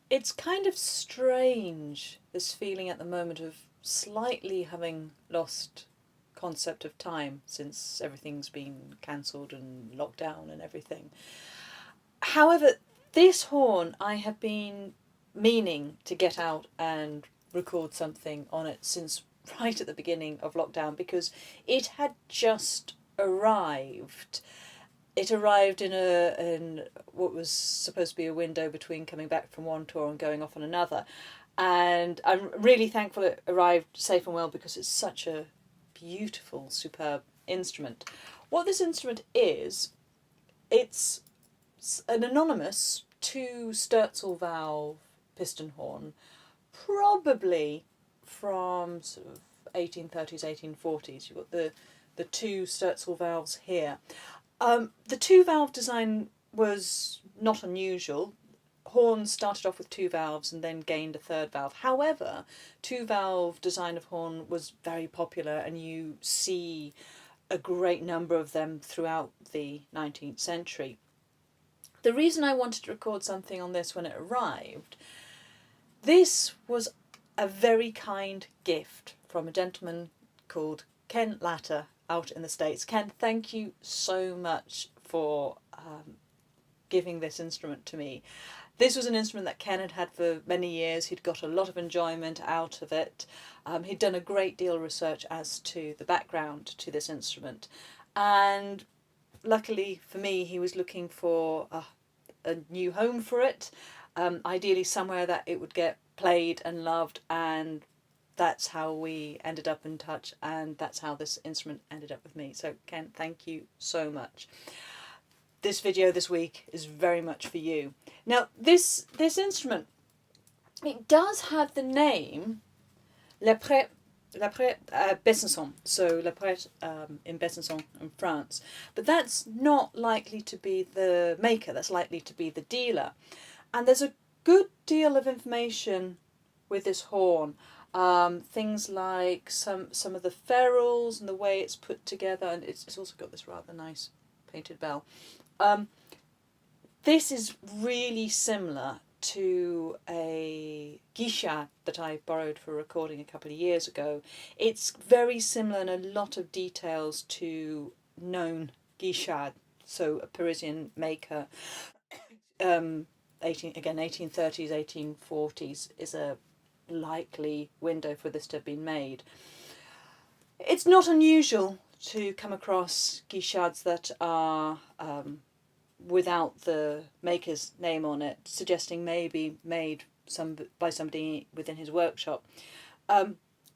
It's kind of strange, this feeling at the moment of slightly having lost concept of time since everything's been cancelled and locked down and everything. However, this horn I have been meaning to get out and record something on it since right at the beginning of lockdown, because it had just arrived. It arrived in what was supposed to be a window between coming back from one tour and going off on another, and I'm really thankful it arrived safe and well, because it's such a beautiful, superb instrument. What this instrument is, it's an anonymous two Sturzel valve piston horn, probably from sort of 1830s, 1840s. You've got the two Sturzel valves here. The two valve design was not unusual. Horns started off with two valves and then gained a third valve. However, two valve design of horn was very popular, and you see a great number of them throughout the 19th century. The reason I wanted to record something on this when it arrived, this was a very kind gift from a gentleman called Ken Latter out in the States. Ken, thank you so much for giving this instrument to me. This was an instrument that Ken had had for many years. He'd got a lot of enjoyment out of it. He'd done a great deal of research as to the background to this instrument. And luckily for me, he was looking for a new home for it, ideally somewhere that it would get played and loved, and that's how we ended up in touch, and that's how this instrument ended up with me. So Ken, thank you so much. This video this week is very much for you. Now this instrument, it does have the name Le Prêtre Besançon, so Le Prêtre in Besançon in France, but that's not likely to be the maker, that's likely to be the dealer. And there's a good deal of information with this horn. Things like some of the ferrules and the way it's put together, and it's also got this rather nice painted bell. This is really similar to a guichard that I borrowed for recording a couple of years ago. It's very similar in a lot of details to known guichard, so a Parisian maker. 1830s, 1840s is a likely window for this to have been made. It's not unusual to come across guichards that are without the maker's name on it, suggesting maybe made by somebody within his workshop.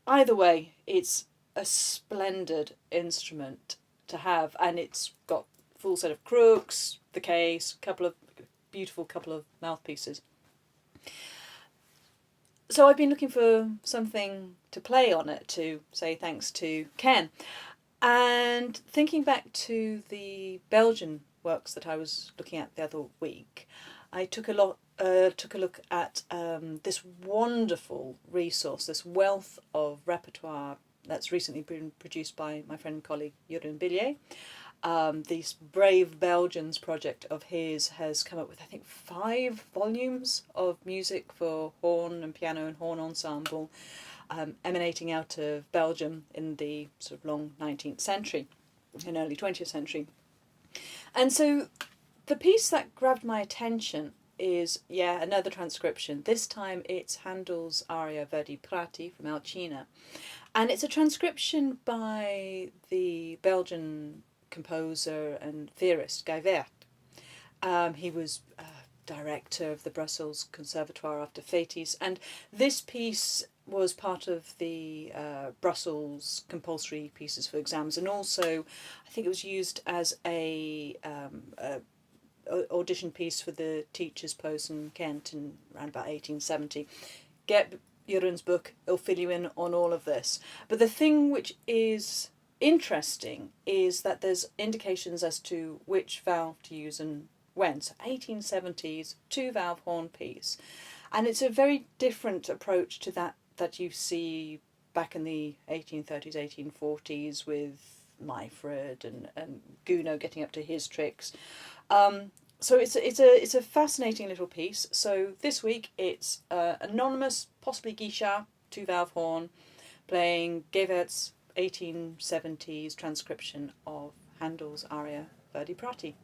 Either way, it's a splendid instrument to have, and it's got full set of crooks, the case, couple of mouthpieces. So I've been looking for something to play on it to say thanks to Ken, and thinking back to the Belgian works that I was looking at the other week, I took a look at this wonderful resource, this wealth of repertoire that's recently been produced by my friend and colleague Jeroen Billiet. This Brave Belgians project of his has come up with, I think, 5 volumes of music for horn and piano and horn ensemble, emanating out of Belgium in the sort of long 19th century and early 20th century. And so the piece that grabbed my attention is, another transcription. This time it's Handel's aria Verdi Prati from Alcina. And it's a transcription by the Belgian composer and theorist Gevaert. He was director of the Brussels Conservatoire after Fétis, and this piece was part of the Brussels compulsory pieces for exams, and also I think it was used as a audition piece for the teacher's post in Kent in around about 1870. Get Jeroen's book, it'll fill you in on all of this. But the thing which is interesting is that there's indications as to which valve to use and when. So 1870s, 2-valve horn piece. And it's a very different approach to that you see back in the 1830s, 1840s with Myford and Gounod getting up to his tricks. So it's a fascinating little piece. So this week it's anonymous, possibly Guichard, two-valve horn, playing Gevaert's 1870s transcription of Handel's aria Verdi Prati.